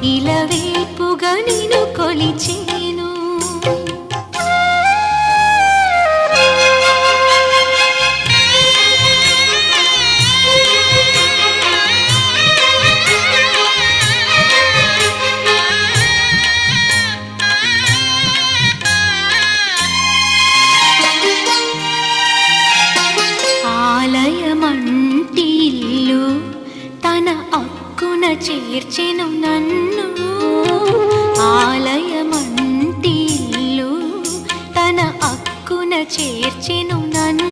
ఇలవేల్పుగా నిన్ను కొలిచేను. ఆలయమంటి ఇల్లు తన అక్కున చేర్చెను నన్ను. ఆలయమంటి ఇల్లు తన అక్కున చేర్చెను నన్ను.